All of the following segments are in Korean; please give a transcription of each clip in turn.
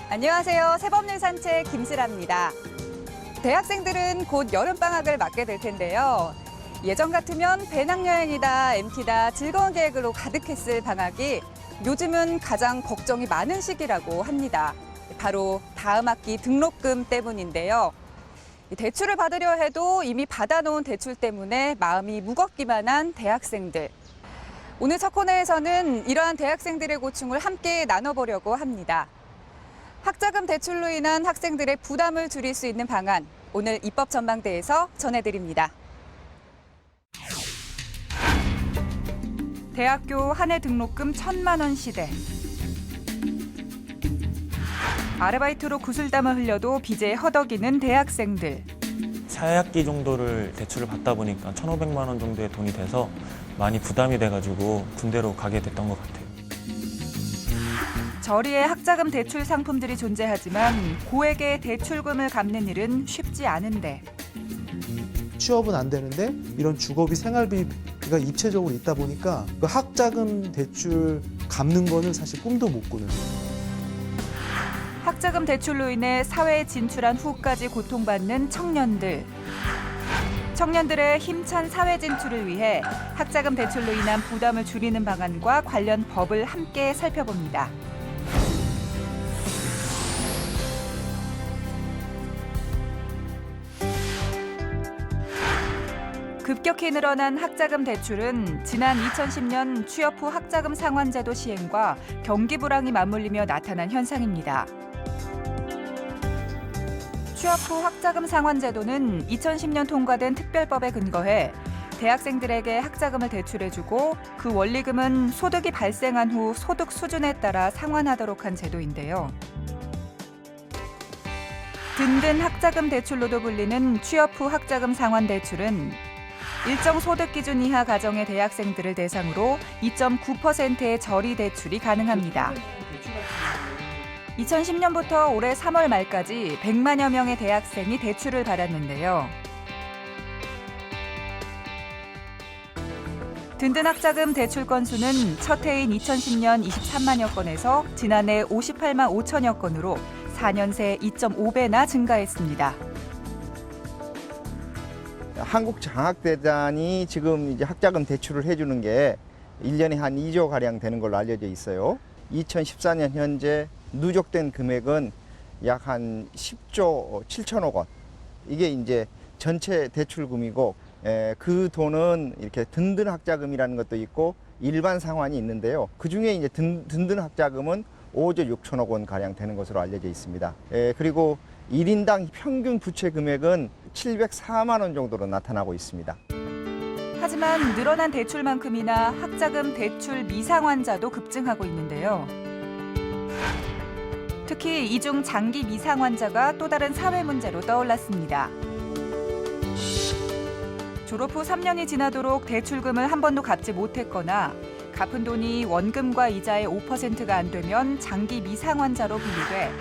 안녕하세요. 새법률 산책 김슬아입니다. 대학생들은 곧 여름방학을 맞게 될 텐데요. 예전 같으면 배낭여행이다, MT다, 즐거운 계획으로 가득했을 방학이 요즘은 가장 걱정이 많은 시기라고 합니다. 바로 다음 학기 등록금 때문인데요. 대출을 받으려 해도 이미 받아놓은 대출 때문에 마음이 무겁기만 한 대학생들. 오늘 첫 코너에서는 이러한 대학생들의 고충을 함께 나눠보려고 합니다. 학자금 대출로 인한 학생들의 부담을 줄일 수 있는 방안, 오늘 입법 전망대에서 전해드립니다. 대학교 한 해 등록금 1,000만 원 시대. 아르바이트로 구슬땀을 흘려도 빚에 허덕이는 대학생들. 4학기 정도를 대출을 받다 보니까 1,500만 원 정도의 돈이 돼서 많이 부담이 돼가지고 군대로 가게 됐던 것 같아요. 저리의 학자금 대출 상품들이 존재하지만 고액의 대출금을 갚는 일은 쉽지 않은데. 취업은 안 되는데 이런 주거비, 생활비가 입체적으로 있다 보니까 그 학자금 대출 갚는 거는 사실 꿈도 못 꾸는. 학자금 대출로 인해 사회에 진출한 후까지 고통받는 청년들. 청년들의 힘찬 사회 진출을 위해 학자금 대출로 인한 부담을 줄이는 방안과 관련 법을 함께 살펴봅니다. 급격히 늘어난 학자금 대출은 지난 2010년 취업 후 학자금 상환제도 시행과 경기 불황이 맞물리며 나타난 현상입니다. 취업 후 학자금 상환제도는 2010년 통과된 특별법에 근거해 대학생들에게 학자금을 대출해주고 그 원리금은 소득이 발생한 후 소득 수준에 따라 상환하도록 한 제도인데요. 든든 학자금 대출로도 불리는 취업 후 학자금 상환 대출은 일정 소득 기준 이하 가정의 대학생들을 대상으로 2.9%의 저리 대출이 가능합니다. 2010년부터 올해 3월 말까지 100만여 명의 대학생이 대출을 받았는데요. 든든 학자금 대출 건수는 첫 해인 2010년 23만여 건에서 지난해 58만 5천여 건으로 4년 새 2.5배나 증가했습니다. 한국장학재단이 지금 이제 학자금 대출을 해주는 게 1년에 한 2조 가량 되는 걸로 알려져 있어요. 2014년 현재 누적된 금액은 약 한 10조 7천억 원. 이게 이제 전체 대출금이고, 그 돈은 이렇게 든든 학자금이라는 것도 있고 일반 상환이 있는데요. 그 중에 이제 든든 학자금은 5조 6천억 원 가량 되는 것으로 알려져 있습니다. 그리고 1인당 평균 부채 금액은 704만 원 정도로 나타나고 있습니다. 하지만 늘어난 대출만큼이나 학자금 대출 미상환자도 급증하고 있는데요. 특히 이중 장기 미상환자가 또 다른 사회 문제로 떠올랐습니다. 졸업 후 3년이 지나도록 대출금을 한 번도 갚지 못했거나 갚은 돈이 원금과 이자의 5%가 안 되면 장기 미상환자로 분류돼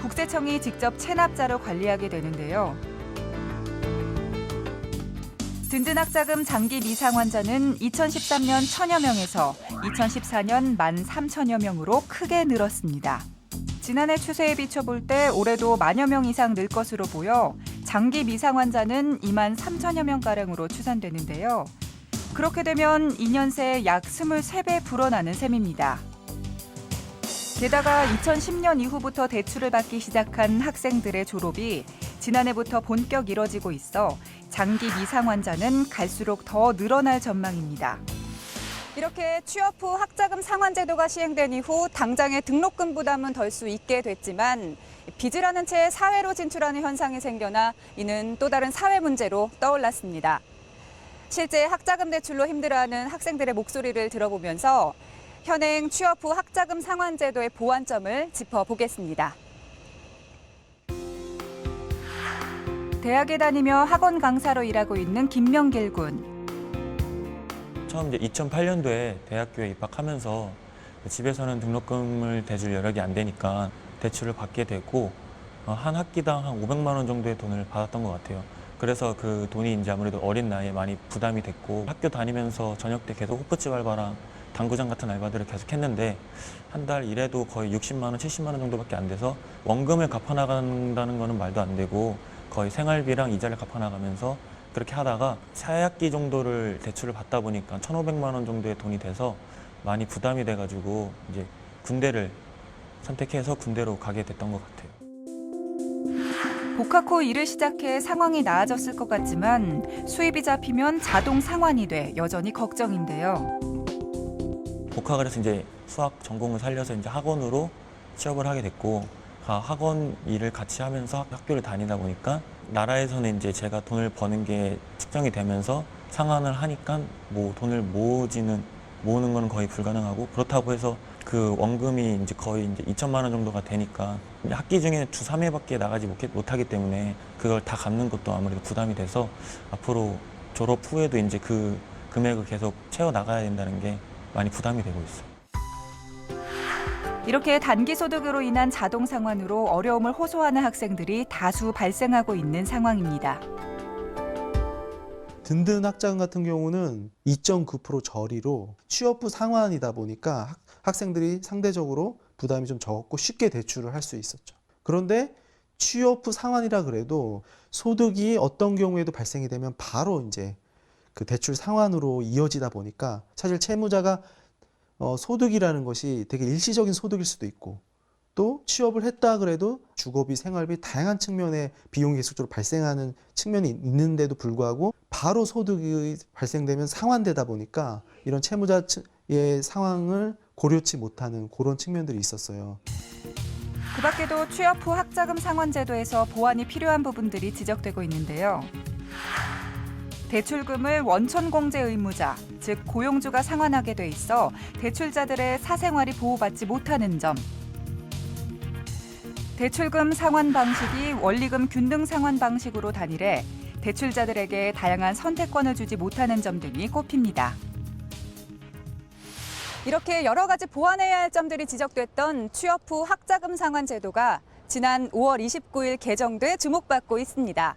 국세청이 직접 체납자로 관리하게 되는데요. 든든 학자금 장기 미상환자는 2013년 1,000여 명에서 2014년 13,000여 명으로 크게 늘었습니다. 지난해 추세에 비춰볼 때 올해도 만여 명 이상 늘 것으로 보여 장기 미상환자는 2만 3천여 명가량으로 추산되는데요. 그렇게 되면 2년 새 약 23배 불어나는 셈입니다. 게다가 2010년 이후부터 대출을 받기 시작한 학생들의 졸업이 지난해부터 본격 이뤄지고 있어 장기 미상환자는 갈수록 더 늘어날 전망입니다. 이렇게 취업 후 학자금 상환 제도가 시행된 이후 당장의 등록금 부담은 덜 수 있게 됐지만 빚을 하는 채 사회로 진출하는 현상이 생겨나 이는 또 다른 사회 문제로 떠올랐습니다. 실제 학자금 대출로 힘들어하는 학생들의 목소리를 들어보면서 현행 취업 후 학자금 상환 제도의 보완점을 짚어보겠습니다. 대학에 다니며 학원 강사로 일하고 있는 김명길 군. 처음 이제 2008년도에 대학교에 입학하면서 집에서는 등록금을 대줄 여력이 안 되니까 대출을 받게 되고 한 학기당 한 500만 원 정도의 돈을 받았던 것 같아요. 그래서 그 돈이 이제 아무래도 어린 나이에 많이 부담이 됐고 학교 다니면서 저녁 때 계속 호프집 알바랑 당구장 같은 알바들을 계속 했는데 한 달 일해도 거의 60만 원, 70만 원 정도밖에 안 돼서 원금을 갚아나간다는 거는 말도 안 되고 거의 생활비랑 이자를 갚아나가면서 그렇게 하다가 4학기 정도를 대출을 받다 보니까 1,500만 원 정도의 돈이 돼서 많이 부담이 돼가지고 이제 군대를 선택해서 군대로 가게 됐던 것 같아요. 복학 후 일을 시작해 상황이 나아졌을 것 같지만 수입이 잡히면 자동 상환이 돼 여전히 걱정인데요. 복학을 해서 이제 수학 전공을 살려서 이제 학원으로 취업을 하게 됐고 학원 일을 같이 하면서 학교를 다니다 보니까 나라에서는 이제 제가 돈을 버는 게 측정이 되면서 상환을 하니까 뭐 돈을 모으는 건 거의 불가능하고 그렇다고 해서 그 원금이 이제 거의 이제 2천만 원 정도가 되니까 학기 중에 주 3회밖에 나가지 못하기 때문에 그걸 다 갚는 것도 아무래도 부담이 돼서 앞으로 졸업 후에도 이제 그 금액을 계속 채워 나가야 된다는 게 많이 부담이 되고 있어요. 이렇게 단기 소득으로 인한 자동 상환으로 어려움을 호소하는 학생들이 다수 발생하고 있는 상황입니다. 든든 학자금 같은 경우는 2.9% 저리로 취업 후 상환이다 보니까 학생들이 상대적으로 부담이 좀 적었고 쉽게 대출을 할 수 있었죠. 그런데 취업 후 상환이라 그래도 소득이 어떤 경우에도 발생이 되면 바로 이제 그 대출 상환으로 이어지다 보니까 사실 채무자가 소득이라는 것이 되게 일시적인 소득일 수도 있고 또 취업을 했다 그래도 주거비, 생활비 다양한 측면의 비용이 계속적으로 발생하는 측면이 있는데도 불구하고 바로 소득이 발생되면 상환되다 보니까 이런 채무자의 상황을 고려치 못하는 그런 측면들이 있었어요. 그 밖에도 취업 후 학자금 상환 제도에서 보완이 필요한 부분들이 지적되고 있는데요. 대출금을 원천공제 의무자, 즉 고용주가 상환하게 돼 있어 대출자들의 사생활이 보호받지 못하는 점. 대출금 상환 방식이 원리금 균등 상환 방식으로 단일해 대출자들에게 다양한 선택권을 주지 못하는 점 등이 꼽힙니다. 이렇게 여러 가지 보완해야 할 점들이 지적됐던 취업 후 학자금 상환 제도가 지난 5월 29일 개정돼 주목받고 있습니다.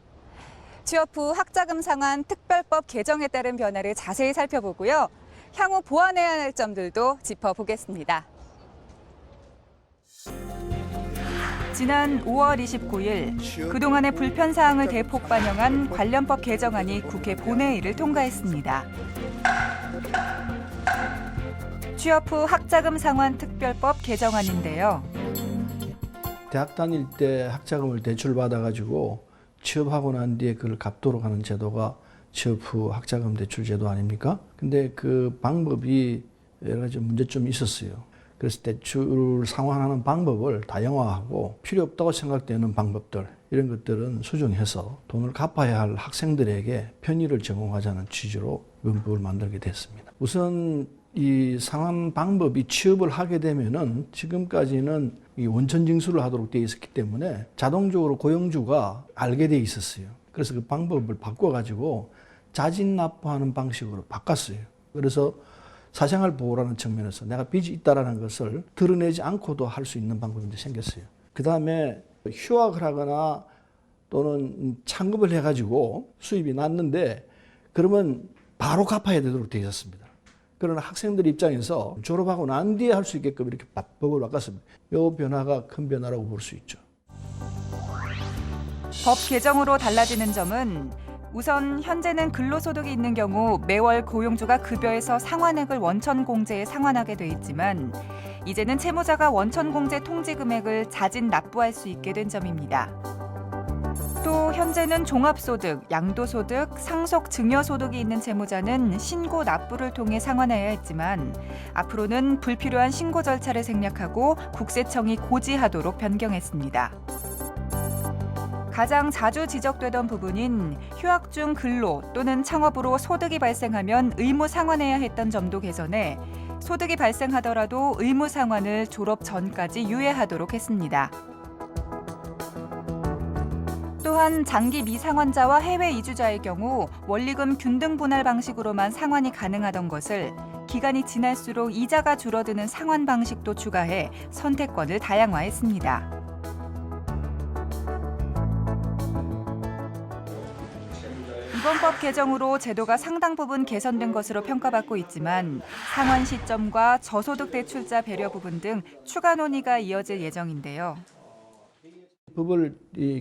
취업 후 학자금 상환 특별법 개정에 따른 변화를 자세히 살펴보고요. 향후 보완해야 할 점들도 짚어보겠습니다. 지난 5월 29일 그동안의 불편사항을 대폭 반영한 관련법 개정안이 국회 본회의를 통과했습니다. 취업 후 학자금 상환 특별법 개정안인데요. 대학 다닐 때 학자금을 대출받아가지고 취업하고 난 뒤에 그걸 갚도록 하는 제도가 취업 후 학자금 대출 제도 아닙니까? 근데 그 방법이 여러 가지 문제점이 있었어요. 그래서 대출을 상환하는 방법을 다양화하고 필요 없다고 생각되는 방법들 이런 것들은 수정해서 돈을 갚아야 할 학생들에게 편의를 제공하자는 취지로 이번 법을 만들게 됐습니다. 우선 이 상환 방법이 취업을 하게 되면은 지금까지는 이 원천 징수를 하도록 되어 있었기 때문에 자동적으로 고용주가 알게 돼 있었어요. 그래서 그 방법을 바꿔가지고 자진 납부하는 방식으로 바꿨어요. 그래서 사생활 보호라는 측면에서 내가 빚이 있다라는 것을 드러내지 않고도 할 수 있는 방법이 이제 생겼어요. 그 다음에 휴학을 하거나 또는 창급을 해가지고 수입이 났는데 그러면 바로 갚아야 되도록 되어 있었습니다. 그러나 학생들 입장에서 졸업하고 난 뒤에 할 수 있게끔 이렇게 법을 바꿨습니다. 이 변화가 큰 변화라고 볼 수 있죠. 법 개정으로 달라지는 점은 우선 현재는 근로소득이 있는 경우 매월 고용주가 급여에서 상환액을 원천공제에 상환하게 돼 있지만 이제는 채무자가 원천공제 통지금액을 자진 납부할 수 있게 된 점입니다. 또 현재는 종합소득, 양도소득, 상속 증여소득이 있는 채무자는 신고 납부를 통해 상환해야 했지만 앞으로는 불필요한 신고 절차를 생략하고 국세청이 고지하도록 변경했습니다. 가장 자주 지적되던 부분인 휴학 중 근로 또는 창업으로 소득이 발생하면 의무 상환해야 했던 점도 개선해 소득이 발생하더라도 의무 상환을 졸업 전까지 유예하도록 했습니다. 또한 장기 미상환자와 해외 이주자의 경우 원리금 균등 분할 방식으로만 상환이 가능하던 것을 기간이 지날수록 이자가 줄어드는 상환 방식도 추가해 선택권을 다양화했습니다. 이번 법 개정으로 제도가 상당 부분 개선된 것으로 평가받고 있지만 상환 시점과 저소득 대출자 배려 부분 등 추가 논의가 이어질 예정인데요. 법을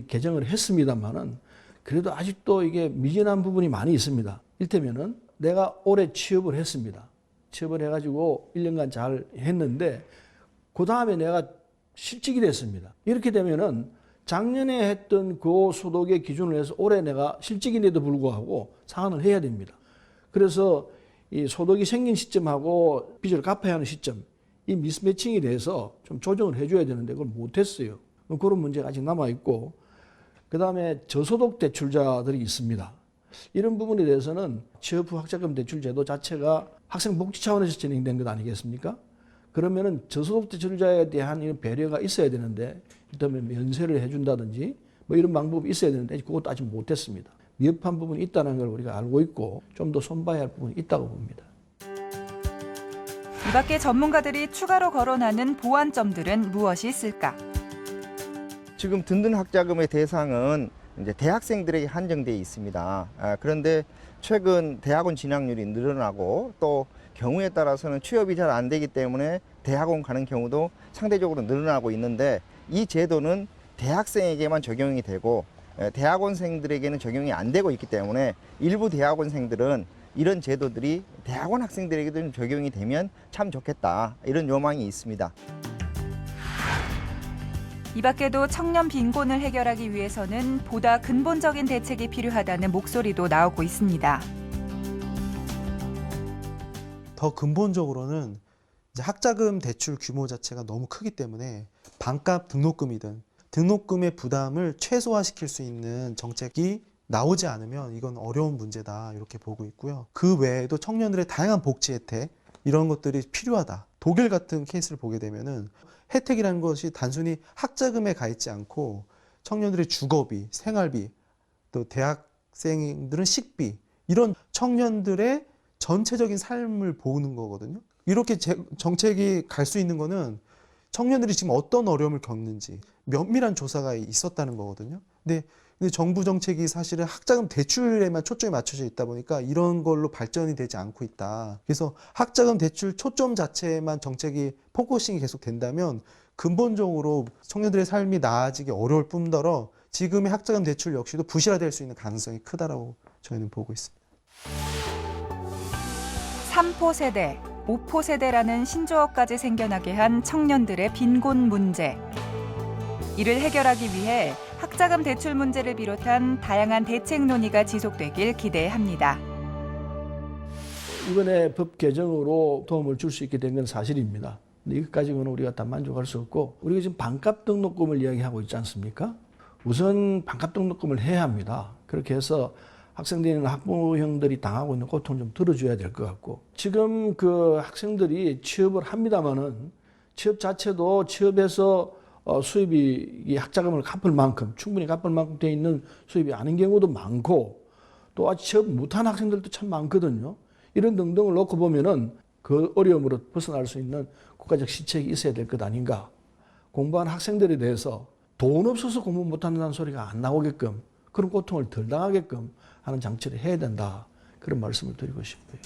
개정을 했습니다만은 그래도 아직도 이게 미진한 부분이 많이 있습니다. 이를테면은 내가 올해 취업을 했습니다. 취업을 해가지고 1년간 잘 했는데 그 다음에 내가 실직이 됐습니다. 이렇게 되면은 작년에 했던 그 소득의 기준을 해서 올해 내가 실직인데도 불구하고 상환을 해야 됩니다. 그래서 이 소득이 생긴 시점하고 빚을 갚아야 하는 시점, 이 미스매칭에 대해서 좀 조정을 해줘야 되는데 그걸 못했어요. 그런 문제가 아직 남아있고, 그 다음에 저소득 대출자들이 있습니다. 이런 부분에 대해서는 취업 후 학자금 대출 제도 자체가 학생 복지 차원에서 진행된 것 아니겠습니까? 그러면은 저소득 대출자에 대한 이런 배려가 있어야 되는데, 일단 면세를 해준다든지 뭐 이런 방법이 있어야 되는데 그것도 아직 못했습니다. 미흡한 부분이 있다는 걸 우리가 알고 있고 좀 더 손봐야 할 부분이 있다고 봅니다. 이 밖에 전문가들이 추가로 거론하는 보완점들은 무엇이 있을까? 지금 든든 학자금의 대상은 이제 대학생들에게 한정되어 있습니다. 그런데 최근 대학원 진학률이 늘어나고 또 경우에 따라서는 취업이 잘 안 되기 때문에 대학원 가는 경우도 상대적으로 늘어나고 있는데, 이 제도는 대학생에게만 적용이 되고 대학원생들에게는 적용이 안 되고 있기 때문에 일부 대학원생들은 이런 제도들이 대학원 학생들에게도 좀 적용이 되면 참 좋겠다, 이런 요망이 있습니다. 이 밖에도 청년 빈곤을 해결하기 위해서는 보다 근본적인 대책이 필요하다는 목소리도 나오고 있습니다. 더 근본적으로는 이제 학자금 대출 규모 자체가 너무 크기 때문에 반값 등록금이든 등록금의 부담을 최소화시킬 수 있는 정책이 나오지 않으면 이건 어려운 문제다, 이렇게 보고 있고요. 그 외에도 청년들의 다양한 복지 혜택, 이런 것들이 필요하다. 독일 같은 케이스를 보게 되면은 혜택이라는 것이 단순히 학자금에 가 있지 않고 청년들의 주거비, 생활비, 또 대학생들은 식비, 이런 청년들의 전체적인 삶을 보는 거거든요. 이렇게 정책이 갈 수 있는 거는 청년들이 지금 어떤 어려움을 겪는지 면밀한 조사가 있었다는 거거든요. 근데 정부 정책이 사실은 학자금 대출에만 초점이 맞춰져 있다 보니까 이런 걸로 발전이 되지 않고 있다. 그래서 학자금 대출 초점 자체에만 정책이 포커싱이 계속 된다면 근본적으로 청년들의 삶이 나아지기 어려울 뿐더러 지금의 학자금 대출 역시도 부실화될 수 있는 가능성이 크다라고 저희는 보고 있습니다. 3포 세대, 5포 세대라는 신조어까지 생겨나게 한 청년들의 빈곤 문제. 이를 해결하기 위해 학자금 대출 문제를 비롯한 다양한 대책 논의가 지속되길 기대합니다. 이번에 법 개정으로 도움을 줄 수 있게 된 건 사실입니다. 근데 이것까지는 우리가 다 만족할 수 없고, 우리가 지금 반값 등록금을 이야기하고 있지 않습니까? 우선 반값 등록금을 해야 합니다. 그렇게 해서 학생들이나 학부형들이 당하고 있는 고통을 좀 들어줘야 될 것 같고, 지금 그 학생들이 취업을 합니다마는 취업 자체도 취업해서 수입이 이 학자금을 갚을 만큼, 충분히 갚을 만큼 돼 있는 수입이 아닌 경우도 많고, 또 아직 취업 못한 학생들도 참 많거든요. 이런 등등을 놓고 보면은 그 어려움으로 벗어날 수 있는 국가적 시책이 있어야 될 것 아닌가. 공부한 학생들에 대해서 돈 없어서 공부 못한다는 소리가 안 나오게끔, 그런 고통을 덜 당하게끔 하는 장치를 해야 된다. 그런 말씀을 드리고 싶어요.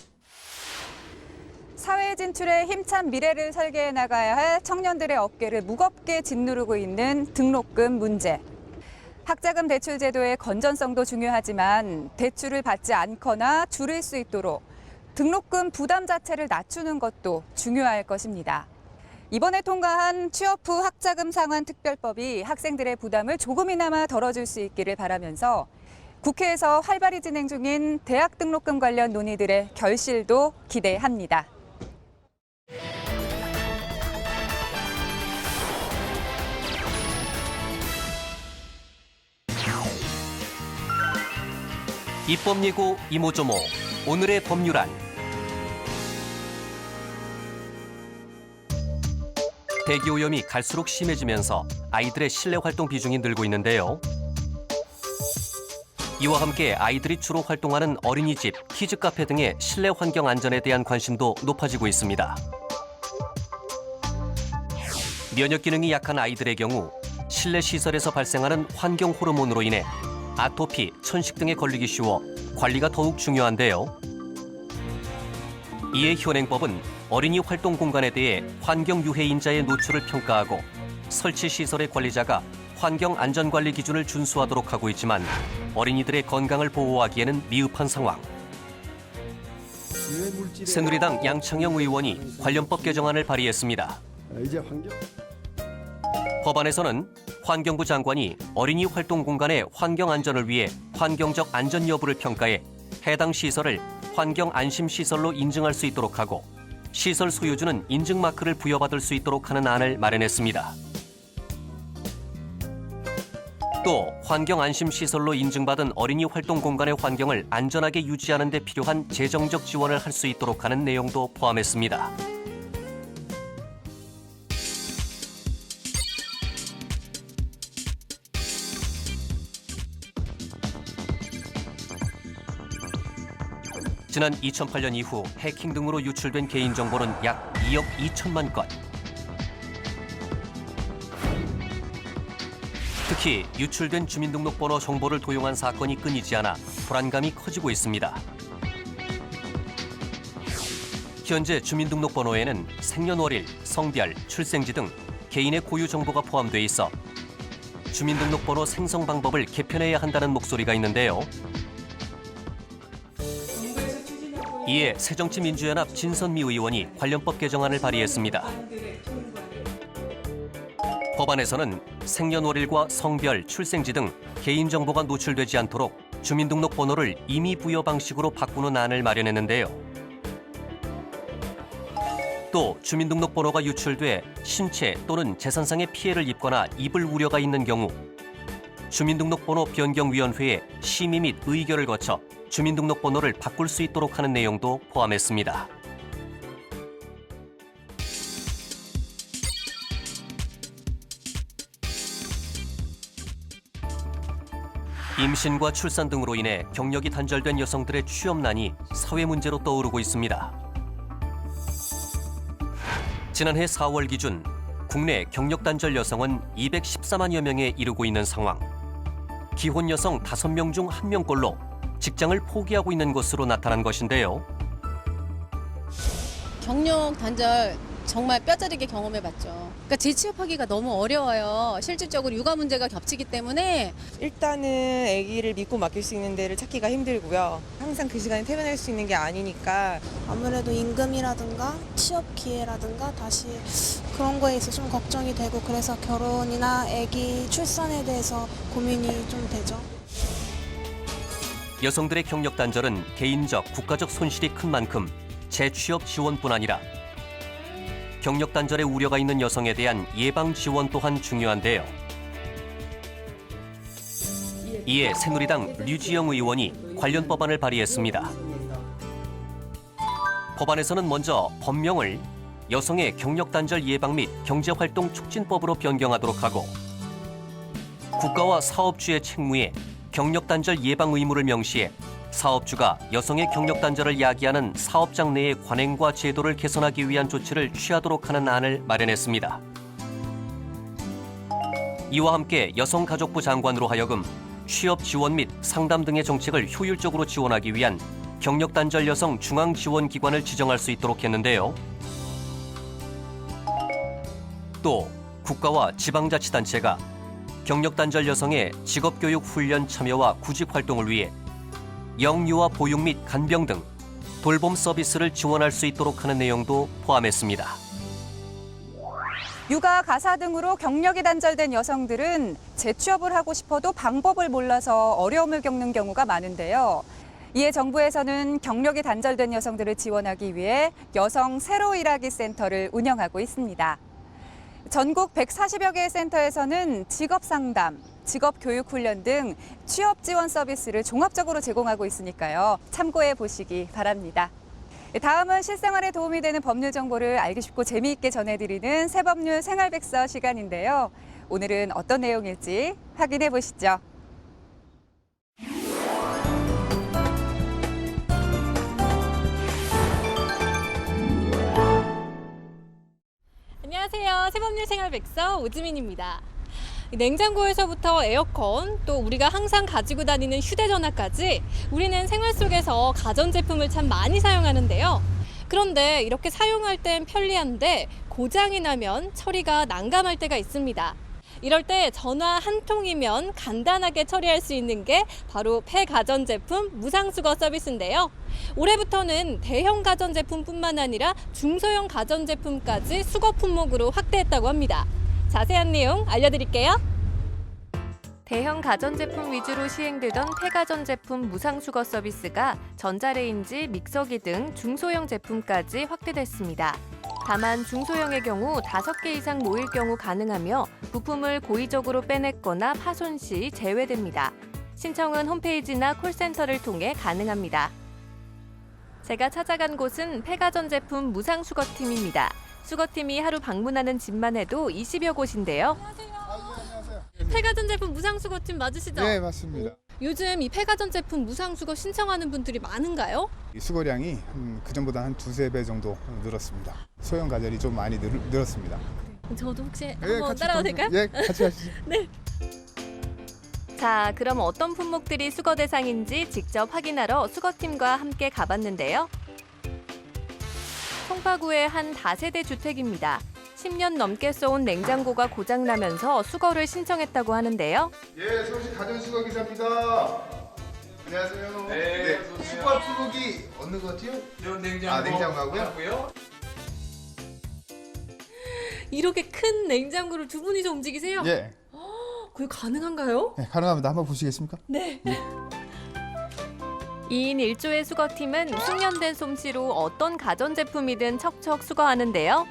사회 진출에 힘찬 미래를 설계해 나가야 할 청년들의 어깨를 무겁게 짓누르고 있는 등록금 문제. 학자금 대출 제도의 건전성도 중요하지만 대출을 받지 않거나 줄일 수 있도록 등록금 부담 자체를 낮추는 것도 중요할 것입니다. 이번에 통과한 취업 후 학자금 상환 특별법이 학생들의 부담을 조금이나마 덜어줄 수 있기를 바라면서 국회에서 활발히 진행 중인 대학 등록금 관련 논의들의 결실도 기대합니다. 입법 예고 이모저모 오늘의 법률안. 대기 오염이 갈수록 심해지면서 아이들의 실내 활동 비중이 늘고 있는데요. 이와 함께 아이들이 주로 활동하는 어린이집, 키즈카페 등의 실내 환경 안전에 대한 관심도 높아지고 있습니다. 면역 기능이 약한 아이들의 경우 실내 시설에서 발생하는 환경 호르몬으로 인해 아토피, 천식 등에 걸리기 쉬워 관리가 더욱 중요한데요. 이에 현행법은 어린이 활동 공간에 대해 환경 유해 인자의 노출을 평가하고 설치 시설의 관리자가 환경 안전관리 기준을 준수하도록 하고 있지만 어린이들의 건강을 보호하기에는 미흡한 상황. 새누리당 양창영 의원이 관련법 개정안을 발의했습니다. 법안에서는 환경부 장관이 어린이 활동 공간의 환경 안전을 위해 환경적 안전 여부를 평가해 해당 시설을 환경 안심 시설로 인증할 수 있도록 하고 시설 소유주는 인증 마크를 부여받을 수 있도록 하는 안을 마련했습니다. 또 환경 안심 시설로 인증받은 어린이 활동 공간의 환경을 안전하게 유지하는 데 필요한 재정적 지원을 할 수 있도록 하는 내용도 포함했습니다. 지난 2008년 이후 해킹 등으로 유출된 개인정보는 약 2억 2천만 건. 특히 유출된 주민등록번호 정보를 도용한 사건이 끊이지 않아 불안감이 커지고 있습니다. 현재 주민등록번호에는 생년월일, 성별, 출생지 등 개인의 고유 정보가 포함돼 있어 주민등록번호 생성 방법을 개편해야 한다는 목소리가 있는데요. 이에 새정치민주연합 진선미 의원이 관련법 개정안을 발의했습니다. 법안에서는 생년월일과 성별, 출생지 등 개인정보가 노출되지 않도록 주민등록번호를 임의 부여 방식으로 바꾸는 안을 마련했는데요. 또 주민등록번호가 유출돼 신체 또는 재산상의 피해를 입거나 입을 우려가 있는 경우 주민등록번호 변경위원회에 심의 및 의결을 거쳐 주민등록번호를 바꿀 수 있도록 하는 내용도 포함했습니다. 임신과 출산 등으로 인해 경력이 단절된 여성들의 취업난이 사회 문제로 떠오르고 있습니다. 지난해 4월 기준 국내 경력 단절 여성은 214만여 명에 이르고 있는 상황. 기혼 여성 5명 중 1명꼴로 직장을 포기하고 있는 것으로 나타난 것인데요. 경력 단절 정말 뼈저리게 경험해봤죠. 그러니까 재취업하기가 너무 어려워요. 실질적으로 육아 문제가 겹치기 때문에 일단은 아기를 믿고 맡길 수 있는 데를 찾기가 힘들고요. 항상 그 시간에 퇴근할 수 있는 게 아니니까 아무래도 임금이라든가 취업 기회라든가 다시 그런 거에 있어서 좀 걱정이 되고 그래서 결혼이나 아기 출산에 대해서 고민이 좀 되죠. 여성들의 경력 단절은 개인적, 국가적 손실이 큰 만큼 재취업 지원뿐 아니라 경력 단절의 우려가 있는 여성에 대한 예방 지원 또한 중요한데요. 이에 새누리당 류지영 의원이 관련 법안을 발의했습니다. 법안에서는 먼저 법명을 여성의 경력 단절 예방 및 경제활동 촉진법으로 변경하도록 하고 국가와 사업주의 책무에 경력 단절 예방 의무를 명시해 사업주가 여성의 경력 단절을 야기하는 사업장 내의 관행과 제도를 개선하기 위한 조치를 취하도록 하는 안을 마련했습니다. 이와 함께 여성가족부 장관으로 하여금 취업 지원 및 상담 등의 정책을 효율적으로 지원하기 위한 경력 단절 여성 중앙 지원 기관을 지정할 수 있도록 했는데요. 또 국가와 지방자치단체가 경력 단절 여성의 직업교육 훈련 참여와 구직 활동을 위해 영유아 보육 및 간병 등 돌봄 서비스를 지원할 수 있도록 하는 내용도 포함했습니다. 육아, 가사 등으로 경력이 단절된 여성들은 재취업을 하고 싶어도 방법을 몰라서 어려움을 겪는 경우가 많은데요. 이에 정부에서는 경력이 단절된 여성들을 지원하기 위해 여성 새로 일하기 센터를 운영하고 있습니다. 전국 140여 개의 센터에서는 직업 상담, 직업 교육 훈련 등 취업 지원 서비스를 종합적으로 제공하고 있으니까요. 참고해 보시기 바랍니다. 다음은 실생활에 도움이 되는 법률 정보를 알기 쉽고 재미있게 전해드리는 새법률 생활백서 시간인데요. 오늘은 어떤 내용일지 확인해 보시죠. 안녕하세요. 새법률 생활백서 오지민입니다. 냉장고에서부터 에어컨, 또 우리가 항상 가지고 다니는 휴대전화까지 우리는 생활 속에서 가전제품을 참 많이 사용하는데요. 그런데 이렇게 사용할 땐 편리한데 고장이 나면 처리가 난감할 때가 있습니다. 이럴 때 전화 한 통이면 간단하게 처리할 수 있는 게 바로 폐가전제품 무상수거 서비스인데요. 올해부터는 대형 가전제품뿐만 아니라 중소형 가전제품까지 수거 품목으로 확대했다고 합니다. 자세한 내용 알려드릴게요. 대형 가전제품 위주로 시행되던 폐가전제품 무상수거 서비스가 전자레인지, 믹서기 등 중소형 제품까지 확대됐습니다. 다만 중소형의 경우 5개 이상 모일 경우 가능하며 부품을 고의적으로 빼냈거나 파손 시 제외됩니다. 신청은 홈페이지나 콜센터를 통해 가능합니다. 제가 찾아간 곳은 폐가전제품 무상수거팀입니다. 수거팀이 하루 방문하는 집만 해도 20여 곳인데요. 안녕하세요. 폐가전제품 무상수거팀 맞으시죠? 네, 맞습니다. 요즘 이 폐가전제품 무상수거 신청하는 분들이 많은가요? 이 수거량이 그전보다 한 2~3배 정도 늘었습니다. 소형 가전이 좀 많이 늘었습니다. 저도 혹시 예, 한번 같이 따라가도 될까요? 예, 같이 가시죠. 네. 자, 그럼 어떤 품목들이 수거 대상인지 직접 확인하러 수거팀과 함께 가봤는데요. 송파구의 한 다세대 주택입니다. 10년 넘게 써온 냉장고가 고장나면서 수거를 신청했다고 하는데요. 예, 서울시 가전수거 기사입니다. 안녕하세요. 네, 수거 품목이 어느 거지요? 냉장고하고요. 이렇게 큰 냉장고를 두 분이서 움직이세요? 예, 그게 가능한가요? 네, 가능합니다. 한번 보시겠습니까? 네. 2인 1조의 수거팀은 숙련된 솜씨로 어떤 가전제품이든 척척 수거하는데요.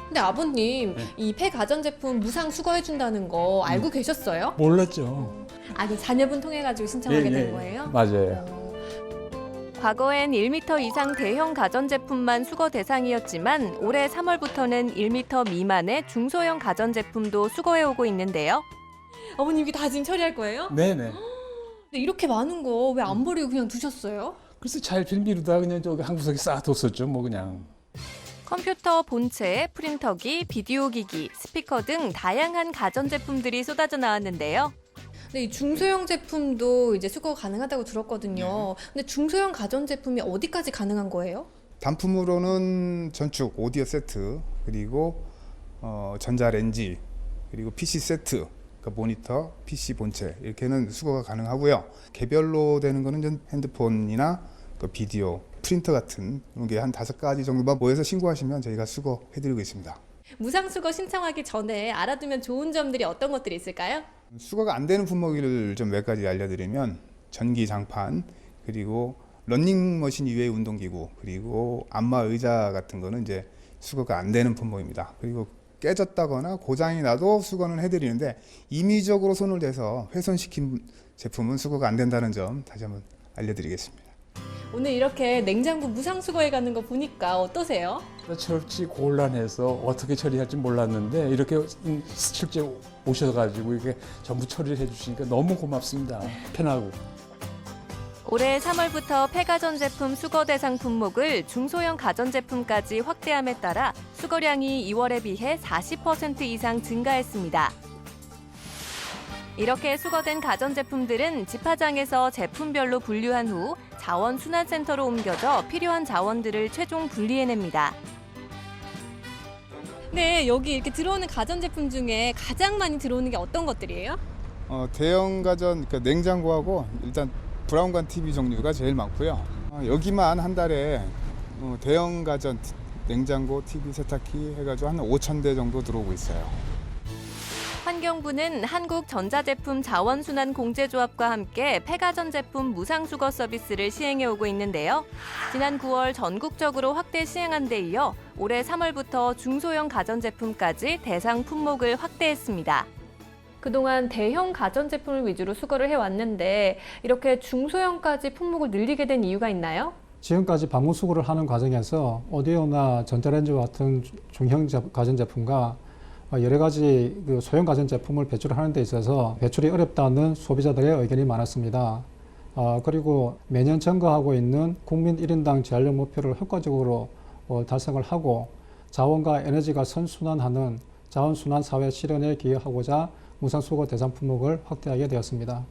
근데 아버님, 이 폐가전제품 무상 수거해준다는 거 알고 계셨어요? 몰랐죠. 아, 그 자녀분 통해가지고 신청하게 된 거예요? 맞아요. 과거엔 1m 이상 대형 가전제품만 수거 대상이었지만 올해 3월부터는 1m 미만의 중소형 가전제품도 수거해오고 있는데요. 어머님 이게 다 지금 처리할 거예요? 네네. 근데 이렇게 많은 거 왜 안 버리고 그냥 두셨어요? 글쎄 잘 빌미루다 그냥 저기 한 구석에 쌓아뒀었죠. 뭐 그냥. 컴퓨터 본체, 프린터기, 비디오 기기, 스피커 등 다양한 가전제품들이 쏟아져 나왔는데요. 근데 이 중소형 제품도 이제 수거 가능하다고 들었거든요. 근데 중소형 가전제품이 어디까지 가능한 거예요? 단품으로는 전축 오디오 세트, 그리고 전자레인지, 그리고 PC 세트, 그러니까 모니터, PC 본체 이렇게는 수거가 가능하고요. 개별로 되는 거는 이제 핸드폰이나 그 비디오, 프린터 같은 게 한 5가지 정도만 모여서 신고하시면 저희가 수거해드리고 있습니다. 무상수거 신청하기 전에 알아두면 좋은 점들이 어떤 것들이 있을까요? 수거가 안 되는 품목을 좀 몇 가지 알려드리면 전기 장판, 그리고 런닝머신 이외의 운동기구, 그리고 안마 의자 같은 거는 이제 수거가 안 되는 품목입니다. 그리고 깨졌다거나 고장이 나도 수거는 해드리는데 임의적으로 손을 대서 훼손시킨 제품은 수거가 안 된다는 점 다시 한번 알려드리겠습니다. 오늘 이렇게 냉장고 무상수거해 가는 거 보니까 어떠세요? 처치 곤란해서 어떻게 처리할지 몰랐는데 이렇게 실제 오셔가지고 이렇게 전부 처리를 해주시니까 너무 고맙습니다. 편하고. 올해 3월부터 폐가전제품 수거 대상 품목을 중소형 가전제품까지 확대함에 따라 수거량이 2월에 비해 40% 이상 증가했습니다. 이렇게 수거된 가전제품들은 집화장에서 제품별로 분류한 후 자원순환센터로 옮겨져 필요한 자원들을 최종 분리해냅니다. 네, 여기 이렇게 들어오는 가전제품 중에 가장 많이 들어오는 게 어떤 것들이에요? 대형 가전, 그러니까 냉장고하고 일단 브라운관 TV 종류가 제일 많고요. 여기만 한 달에 대형 가전, 냉장고, TV, 세탁기 해가지고 한 5,000대 정도 들어오고 있어요. 환경부는 한국전자제품 자원순환공제조합과 함께 폐가전제품 무상수거 서비스를 시행해오고 있는데요. 지난 9월 전국적으로 확대 시행한 데 이어 올해 3월부터 중소형 가전제품까지 대상 품목을 확대했습니다. 그동안 대형 가전제품을 위주로 수거를 해왔는데 이렇게 중소형까지 품목을 늘리게 된 이유가 있나요? 지금까지 방문 수거를 하는 과정에서 오디오나 전자레인지와 같은 중형 가전제품과 여러 가지 소형 가전제품을 배출하는 데 있어서 배출이 어렵다는 소비자들의 의견이 많았습니다. 그리고 매년 증가하고 있는 국민 1인당 재활용 목표를 효과적으로 달성을 하고 자원과 에너지가 선순환하는 자원순환사회 실현에 기여하고자 무상수거 대상 품목을 확대하게 되었습니다.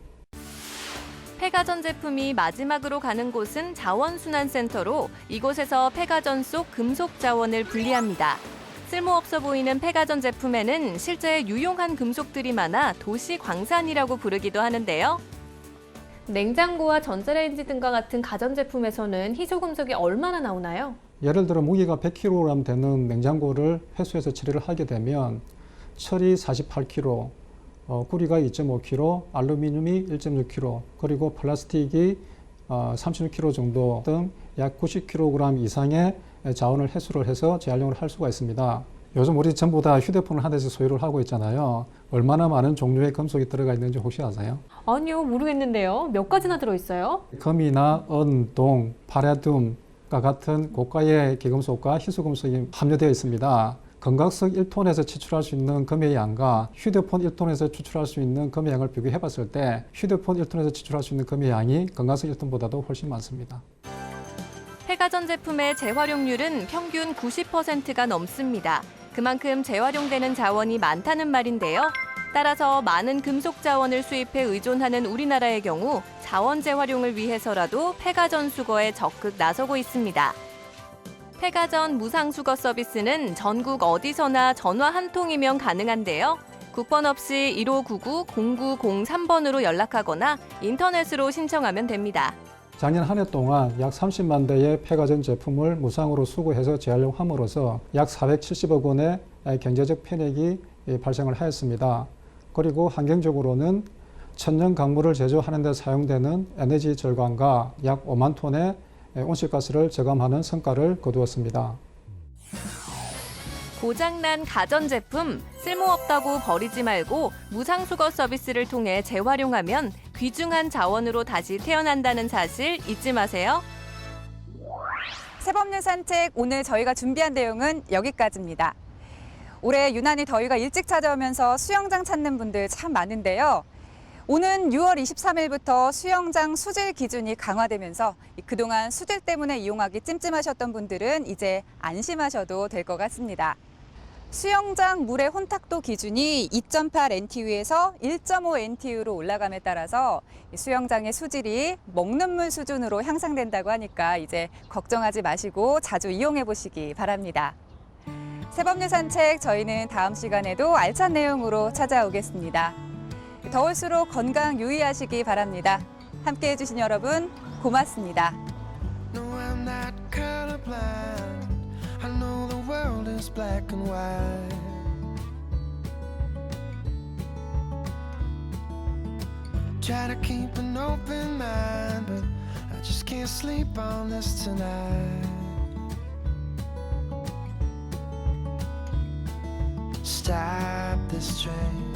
폐가전 제품이 마지막으로 가는 곳은 자원순환센터로 이곳에서 폐가전 속 금속 자원을 분리합니다. 쓸모없어 보이는 폐가전 제품에는 실제 유용한 금속들이 많아 도시 광산이라고 부르기도 하는데요. 냉장고와 전자레인지 등과 같은 가전제품에서는 희소금속이 얼마나 나오나요? 예를 들어 무게가 100kg 되는 냉장고를 회수해서 처리를 하게 되면 철이 48kg, 구리가 2.5kg, 알루미늄이 1.6kg, 그리고 플라스틱이 36kg 정도 등 약 90kg 이상의 자원을 회수를 해서 재활용을 할 수가 있습니다. 요즘 우리 전부 다 휴대폰을 한 대씩 소유를 하고 있잖아요. 얼마나 많은 종류의 금속이 들어가 있는지 혹시 아세요? 아니요, 모르겠는데요. 몇 가지나 들어있어요? 금이나 은, 동, 파라듐과 같은 고가의 기금속과 희소금속이 함유되어 있습니다. 건강석 1톤에서 추출할 수 있는 금의 양과 휴대폰 1톤에서 추출할 수 있는 금의 양을 비교해 봤을 때 휴대폰 1톤에서 추출할 수 있는 금의 양이 건강석 1톤보다도 훨씬 많습니다. 폐가전 제품의 재활용률은 평균 90%가 넘습니다. 그만큼 재활용되는 자원이 많다는 말인데요. 따라서 많은 금속 자원을 수입해 의존하는 우리나라의 경우 자원 재활용을 위해서라도 폐가전 수거에 적극 나서고 있습니다. 폐가전 무상수거 서비스는 전국 어디서나 전화 한 통이면 가능한데요. 국번 없이 1599-0903번으로 연락하거나 인터넷으로 신청하면 됩니다. 작년 한 해 동안 약 30만 대의 폐가전 제품을 무상으로 수거해서 재활용함으로써 약 470억 원의 경제적 편익이 발생을 하였습니다. 그리고 환경적으로는 천연 강물을 제조하는 데 사용되는 에너지 절감과 약 5만 톤의 온실가스를 저감하는 성과를 거두었습니다. 고장난 가전제품 쓸모없다고 버리지 말고 무상수거 서비스를 통해 재활용하면 귀중한 자원으로 다시 태어난다는 사실 잊지 마세요. 새법률 산책 오늘 저희가 준비한 내용은 여기까지입니다. 올해 유난히 더위가 일찍 찾아오면서 수영장 찾는 분들 참 많은데요. 오는 6월 23일부터 수영장 수질 기준이 강화되면서 그동안 수질 때문에 이용하기 찜찜하셨던 분들은 이제 안심하셔도 될 것 같습니다. 수영장 물의 혼탁도 기준이 2.8 NTU에서 1.5 NTU로 올라감에 따라서 수영장의 수질이 먹는 물 수준으로 향상된다고 하니까 이제 걱정하지 마시고 자주 이용해 보시기 바랍니다. 새법률 산책 저희는 다음 시간에도 알찬 내용으로 찾아오겠습니다. 더울수록 건강 유의하시기 바랍니다. 함께해 주신 여러분 고맙습니다. Black and white. Try to keep an open mind, but I just can't sleep on this tonight. Stop this train.